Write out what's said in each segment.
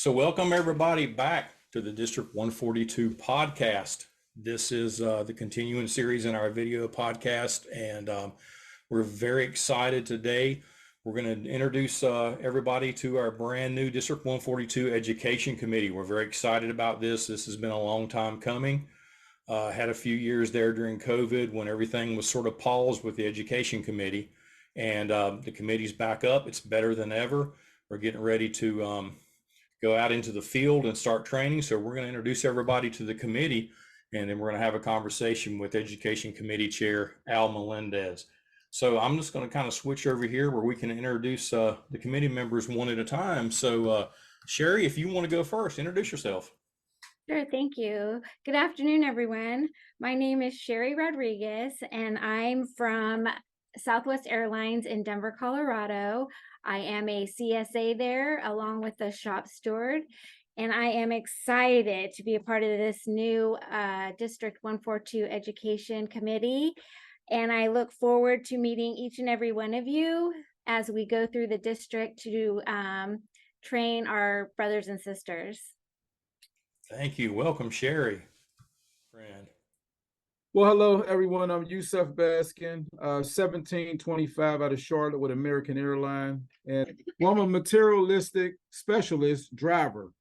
So welcome everybody back to the District 142 podcast. This is the continuing series in our video podcast, and we're very excited today. We're going to introduce everybody to our brand new District 142 Education Committee. We're very excited about this. This has been a long time coming. Had a few years there during COVID when everything was sort of paused with the Education Committee, and the committee's back up. It's better than ever. We're getting ready to go out into the field and start training. So we're going to introduce everybody to the committee, and then we're going to have a conversation with Education Committee Chair Al Melendez. So I'm just going to kind of switch over here where we can introduce the committee members one at a time. So Sherry, if you want to go first, introduce yourself. Sure, thank you. Good afternoon, everyone. My name is Sherry Rodriguez, and I'm from Southwest Airlines in Denver, Colorado. I am a CSA there along with the shop steward, and I am excited to be a part of this new District 142 Education Committee. And I look forward to meeting each and every one of you as we go through the district to train our brothers and sisters. Thank you. Welcome, Sherry. Friend. Well, hello, everyone. I'm Yusuf Baskin, 1725 out of Charlotte with American Airlines. And I'm a materialistic specialist driver.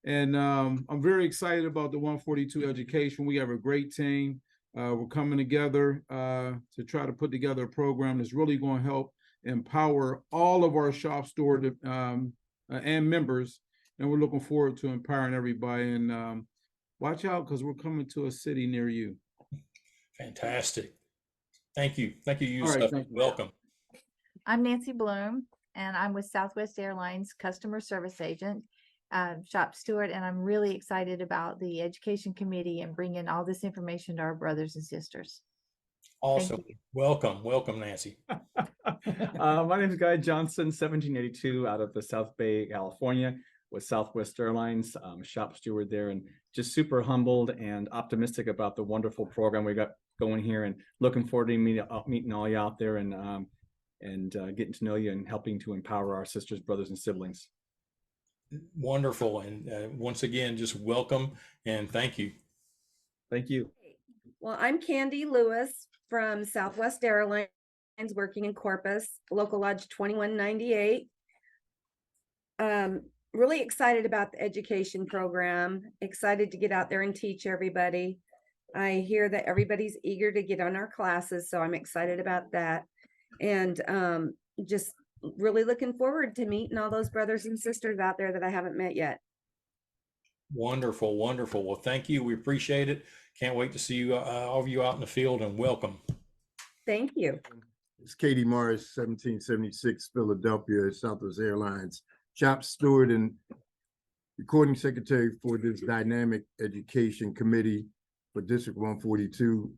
And I'm very excited about the 142 education. We have a great team. We're coming together to try to put together a program that's really going to help empower all of our shop steward and members. And we're looking forward to empowering everybody. And watch out, because we're coming to a city near you. Fantastic. Thank you. Thank you, Yusuf. Right, thank you. Welcome. I'm Nancy Bloom, and I'm with Southwest Airlines Customer Service Agent, shop steward, and I'm really excited about the Education Committee and bringing all this information to our brothers and sisters. Awesome. Welcome. Welcome, Nancy. My name is Guy Johnson, 1782 out of the South Bay, California, with Southwest Airlines. I'm a shop steward there, and just super humbled and optimistic about the wonderful program we got going here, and looking forward to meeting all you out there and getting to know you and helping to empower our sisters, brothers, and siblings. Wonderful. And once again, just welcome and thank you. Thank you. Well, I'm Candy Lewis from Southwest Airlines, working in Corpus, Local Lodge 2198. Really excited about the education program, excited to get out there and teach everybody. I hear that everybody's eager to get on our classes, so I'm excited about that. And just really looking forward to meeting all those brothers and sisters out there that I haven't met yet. Wonderful, wonderful. Well, thank you. We appreciate it. Can't wait to see you, all of you out in the field, and welcome. Thank you. It's Katie Morris, 1776 Philadelphia, Southwest Airlines, shop steward and recording secretary for this dynamic education committee for District 142.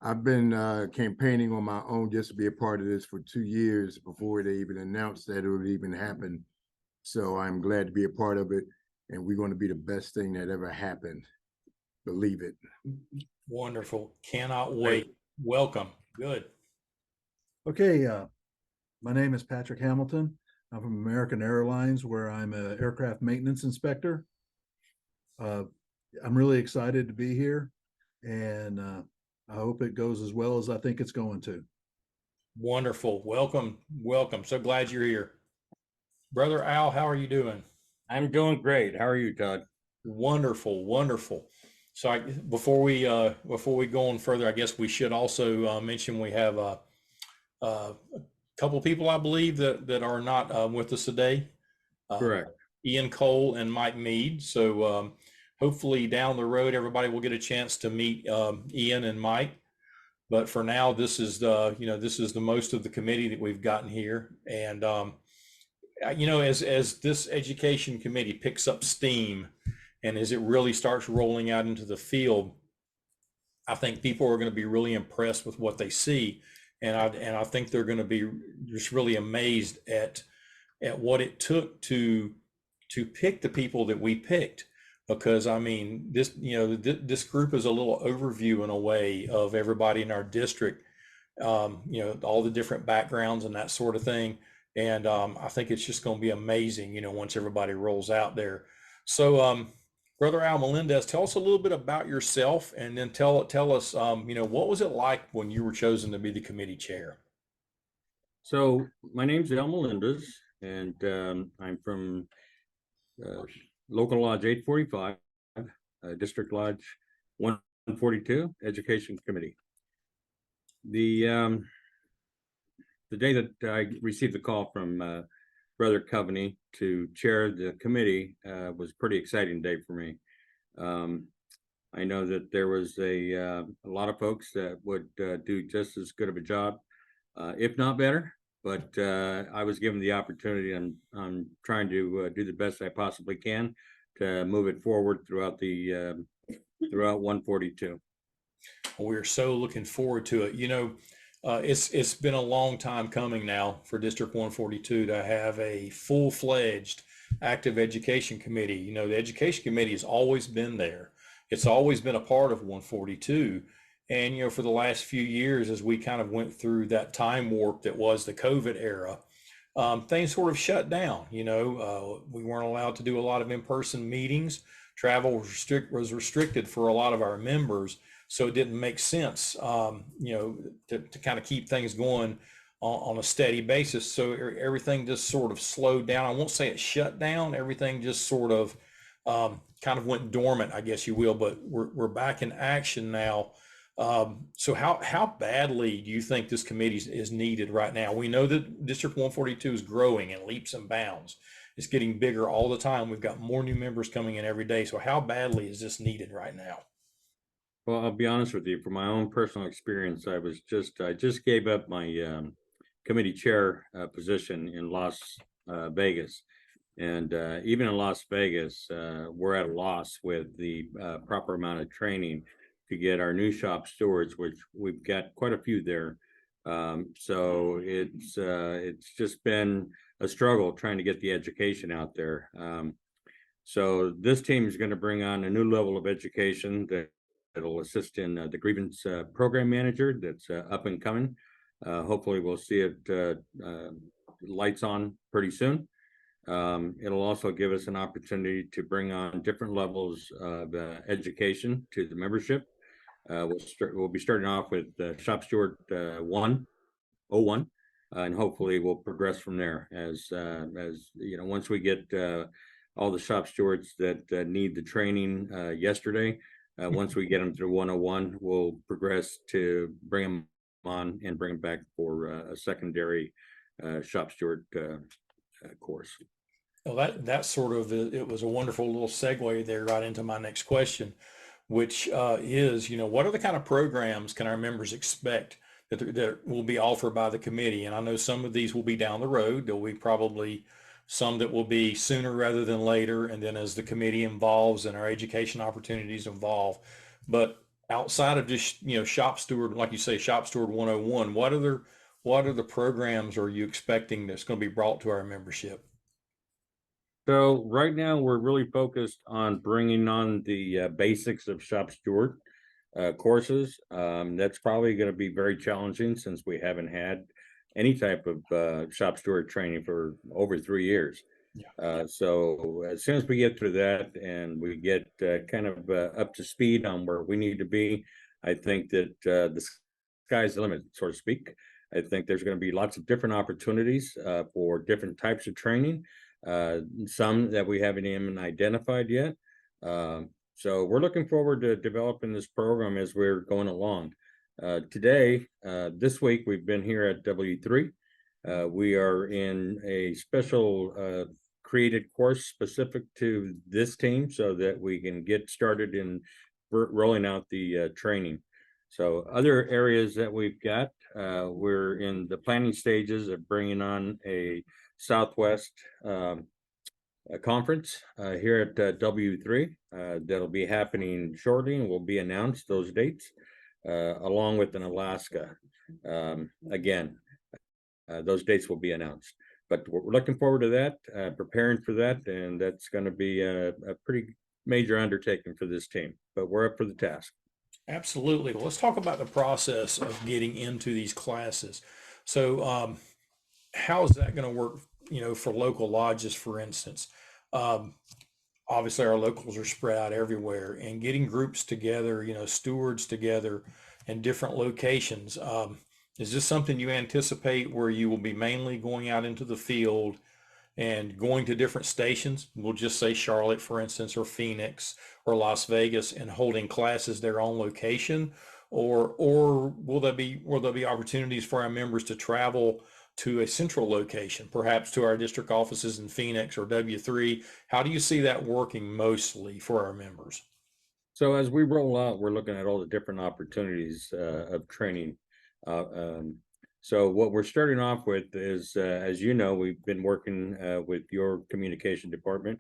I've been campaigning on my own just to be a part of this for 2 years before they even announced that it would even happen. So I'm glad to be a part of it, and we're going to be the best thing that ever happened. Believe it. Wonderful. Cannot wait. Welcome. Good. Okay, my name is Patrick Hamilton. I'm from American Airlines, where I'm an aircraft maintenance inspector. I'm really excited to be here, and I hope it goes as well as I think it's going to. Wonderful. Welcome. Welcome. So glad you're here. Brother Al, how are you doing? I'm doing great. How are you, Todd? Wonderful. Wonderful. So before we go on further, I guess we should also mention we have a couple of people, I believe, that are not with us today. Correct. Ian Cole and Mike Mead. So hopefully down the road, everybody will get a chance to meet Ian and Mike. But for now, this is the most of the committee that we've gotten here. And as this education committee picks up steam, and as it really starts rolling out into the field, I think people are going to be really impressed with what they see. And I think they're going to be just really amazed at what it took to pick the people that we picked. Because I mean, this group is a little overview in a way of everybody in our district, all the different backgrounds and that sort of thing. And I think it's just going to be amazing, once everybody rolls out there. So, Brother Al Melendez, tell us a little bit about yourself, and then tell us, what was it like when you were chosen to be the committee chair? So my name's Al Melendez, and I'm from Local Lodge 845, District Lodge 142, Education Committee. The day that I received the call from Brother Coveney to chair the committee was a pretty exciting day for me. I know that there was a lot of folks that would do just as good of a job, if not better. But I was given the opportunity, and I'm trying to do the best I possibly can to move it forward throughout throughout 142. We're so looking forward to it. It's been a long time coming now for District 142 to have a full-fledged active education committee. The education committee has always been there. It's always been a part of 142. And, for the last few years, as we kind of went through that time warp that was the COVID era, things sort of shut down. We weren't allowed to do a lot of in-person meetings. Travel was restricted for a lot of our members. So it didn't make sense, to kind of keep things going on a steady basis. So everything just sort of slowed down. I won't say it shut down. Everything just sort of kind of went dormant, I guess you will. But we're back in action now. So how badly do you think this committee is needed right now? We know that District 142 is growing in leaps and bounds. It's getting bigger all the time. We've got more new members coming in every day. So how badly is this needed right now? Well, I'll be honest with you. From my own personal experience, I just gave up my committee chair position in Las Vegas, and even in Las Vegas, we're at a loss with the proper amount of training to get our new shop stewards, which we've got quite a few there. So it's just been a struggle trying to get the education out there. So this team is going to bring on a new level of education that'll assist in the grievance program manager that's up and coming. Hopefully we'll see it lights on pretty soon. It'll also give us an opportunity to bring on different levels of education to the membership. We'll be starting off with Shop Steward 101, and hopefully we'll progress from there as once we get all the shop stewards that need the training yesterday. Once we get them through 101, we'll progress to bring them on and bring them back for a secondary shop steward course. Well, that sort of, it was a wonderful little segue there right into my next question, which is, what are the kind of programs can our members expect that will be offered by the committee? And I know some of these will be down the road. There'll be probably some that will be sooner rather than later. And then as the committee evolves and our education opportunities evolve, but outside of just, shop steward, like you say, shop steward 101, what are the programs are you expecting that's going to be brought to our membership? So right now we're really focused on bringing on the basics of shop steward courses. That's probably going to be very challenging since we haven't had any type of shop steward training for over 3 years. Yeah. So as soon as we get through that and we get kind of up to speed on where we need to be, I think that the sky's the limit, so to speak. I think there's going to be lots of different opportunities for different types of training, some that we haven't even identified yet. So we're looking forward to developing this program as we're going along. This week, we've been here at W3. We are in a special created course specific to this team so that we can get started in rolling out the training. So other areas that we've got, we're in the planning stages of bringing on a Southwest conference here at W3 that'll be happening shortly, and will be announced those dates, along with in Alaska. Again, those dates will be announced, but we're looking forward to that, preparing for that, and that's going to be a pretty major undertaking for this team, but we're up for the task. Absolutely. Well, let's talk about the process of getting into these classes. So, how is that going to work, for local lodges, for instance? obviously our locals are spread out everywhere, and getting groups together, stewards together in different locations. Is this something you anticipate where you will be mainly going out into the field and going to different stations? We'll just say Charlotte, for instance, or Phoenix or Las Vegas, and holding classes there on location, or will there be opportunities for our members to travel to a central location, perhaps to our district offices in Phoenix or W3? How do you see that working mostly for our members? So as we roll out, we're looking at all the different opportunities of training. Uh, um, so what we're starting off with is, as you know, we've been working with your communication department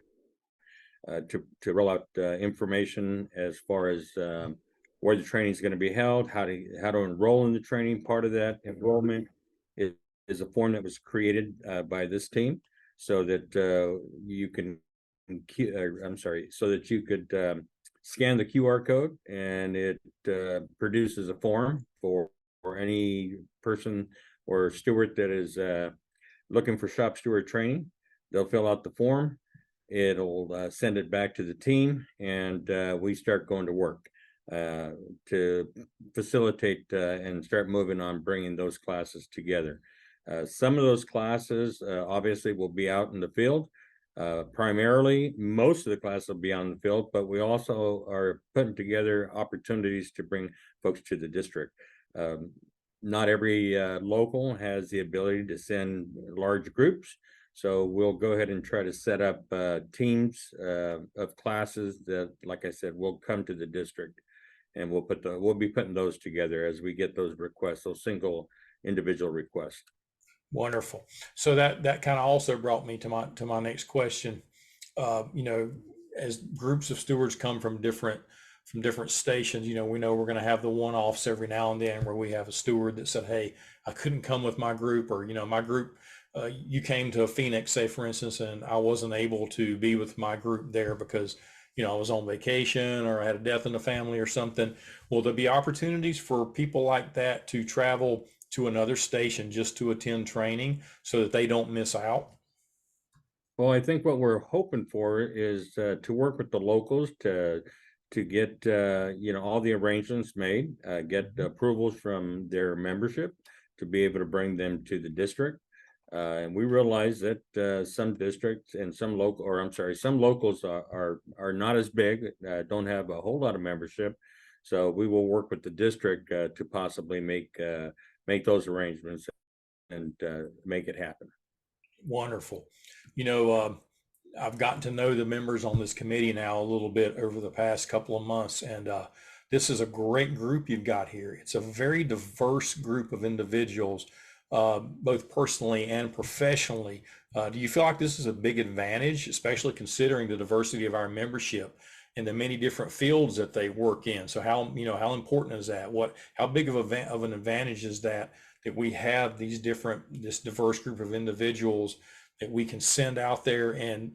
to roll out information as far as where the training is going to be held, how to enroll in the training. Part of that enrollment is a form that was created by this team, so that you can, so that you could scan the QR code, and it produces a form for any person or steward that is looking for shop steward training. They'll fill out the form. It'll send it back to the team, and we start going to work to facilitate and start moving on bringing those classes together. Some of those classes obviously will be out in the field. Primarily, most of the classes will be on the field, but we also are putting together opportunities to bring folks to the district. Not every local has the ability to send large groups, so we'll go ahead and try to set up teams of classes that, like I said, will come to the district, and we'll be putting those together as we get those requests, those single individual requests. Wonderful. So that kind of also brought me to my next question. As groups of stewards come from different stations, we know we're going to have the one-offs every now and then where we have a steward that said, "Hey, I couldn't come with my group," or my group, you came to Phoenix, say for instance, and I wasn't able to be with my group there because I was on vacation or I had a death in the family or something. Will there be opportunities for people like that to travel to another station just to attend training so that they don't miss out? Well, I think what we're hoping for is to work with the locals to get all the arrangements made, get approvals from their membership to be able to bring them to the district. And we realize that some districts and some locals are not as big, don't have a whole lot of membership. So we will work with the district to possibly make those arrangements and make it happen. Wonderful. I've gotten to know the members on this committee now a little bit over the past couple of months, and this is a great group you've got here. It's a very diverse group of individuals, both personally and professionally. Do you feel like this is a big advantage, especially considering the diversity of our membership and the many different fields that they work in? So how important is that? How big of an advantage is that we have this diverse group of individuals that we can send out there and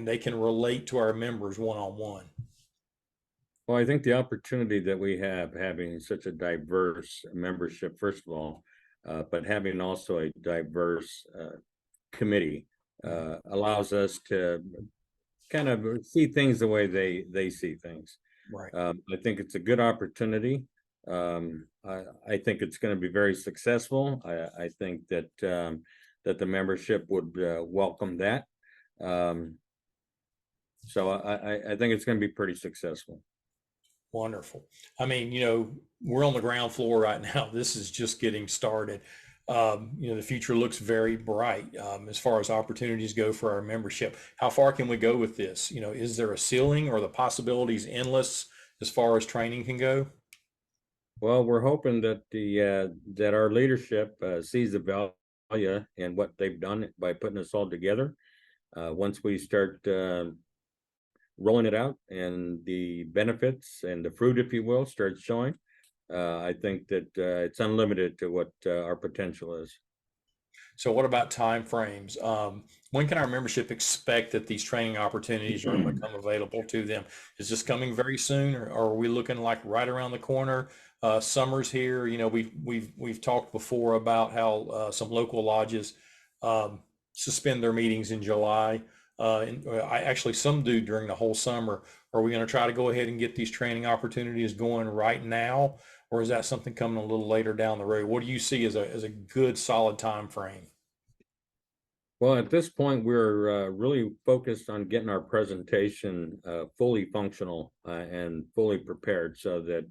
they can relate to our members one-on-one? Well, I think the opportunity that we have having such a diverse membership, first of all, but having also a diverse committee allows us to kind of see things the way they see things. Right. I think it's a good opportunity. I think it's going to be very successful. I think that the membership would welcome that. So I think it's going to be pretty successful. Wonderful. I mean, we're on the ground floor right now. This is just getting started. The future looks very bright as far as opportunities go for our membership. How far can we go with this? Is there a ceiling, or the possibilities endless as far as training can go? Well, we're hoping that that our leadership sees the value in what they've done by putting us all together. Once we start rolling it out and the benefits and the fruit, if you will, start showing, I think that it's unlimited to what our potential is. So what about time frames? When can our membership expect that these training opportunities are going to become available to them? Is this coming very soon, or are we looking like right around the corner? Summer's here. We've talked before about how some local lodges suspend their meetings in July. Actually, some do during the whole summer. Are we going to try to go ahead and get these training opportunities going right now, or is that something coming a little later down the road? What do you see as a good solid time frame? Well, at this point, we're really focused on getting our presentation fully functional and fully prepared so that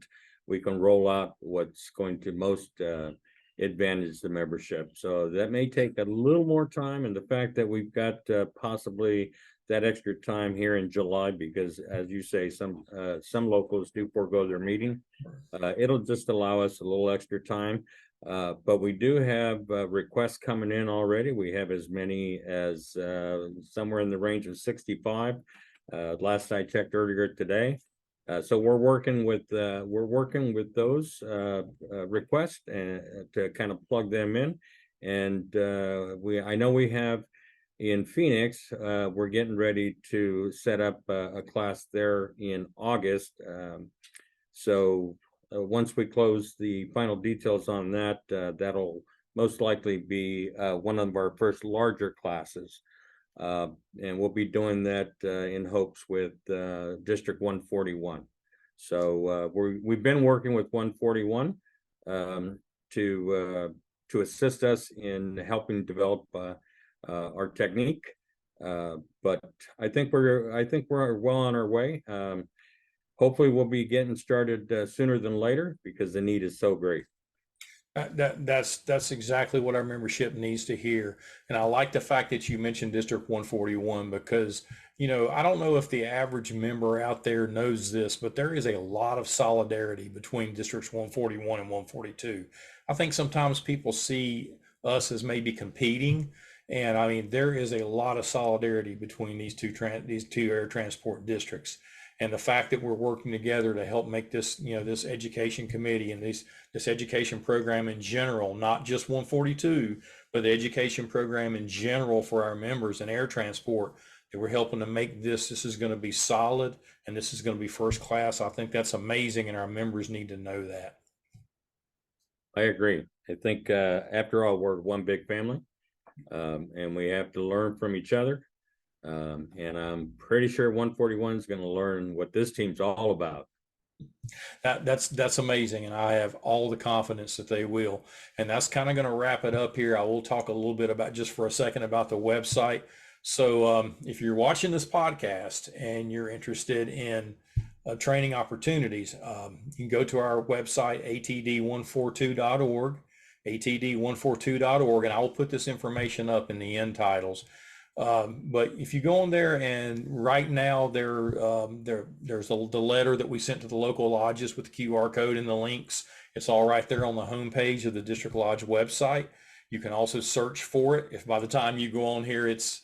we can roll out what's going to most advantage the membership. So that may take a little more time, and the fact that we've got possibly that extra time here in July, because as you say, some locals do forego their meeting. It'll just allow us a little extra time. But we do have requests coming in already. We have as many as somewhere in the range of 65. Last I checked earlier today. So we're working with those requests to kind of plug them in. And I know we have in Phoenix, we're getting ready to set up a class there in August. So once we close the final details on that, that'll most likely be one of our first larger classes. And we'll be doing that in hopes with District 141. So we've been working with 141 to assist us in helping develop our technique. But I think we're well on our way. Hopefully we'll be getting started sooner than later because the need is so great. That's exactly what our membership needs to hear. And I like the fact that you mentioned District 141 because, I don't know if the average member out there knows this, but there is a lot of solidarity between Districts 141 and 142. I think sometimes people see us as maybe competing. And I mean, there is a lot of solidarity between these two air transport districts. And the fact that we're working together to help make this, this education committee and this education program in general, not just 142, but the education program in general for our members in air transport, that we're helping to make this is going to be solid and this is going to be first class. I think that's amazing, and our members need to know that. I agree. I think after all, we're one big family, and we have to learn from each other. And I'm pretty sure 141 is going to learn what this team's all about. That's amazing, and I have all the confidence that they will. And that's kind of going to wrap it up here. I will talk a little bit about just for a second about the website. So if you're watching this podcast and you're interested in training opportunities, you can go to our website, atd142.org, atd142.org, and I will put this information up in the end titles. But if you go on there, and right now there's the letter that we sent to the local lodges with the QR code and the links. It's all right there on the homepage of the District Lodge website. You can also search for it. If by the time you go on here, it's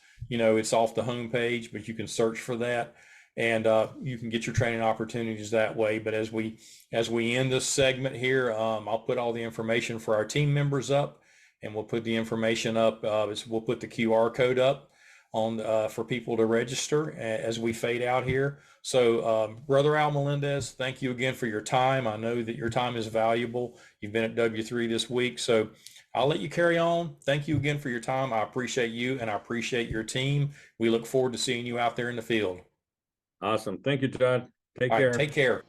off the homepage, but you can search for that, and you can get your training opportunities that way. But as we end this segment here, I'll put all the information for our team members up, and we'll put the information up. We'll put the QR code up on for people to register as we fade out here. So Brother Al Melendez, thank you again for your time. I know that your time is valuable. You've been at W3 this week, so I'll let you carry on. Thank you again for your time. I appreciate you, and I appreciate your team. We look forward to seeing you out there in the field. Awesome. Thank you, Todd. Take All care. right, take care.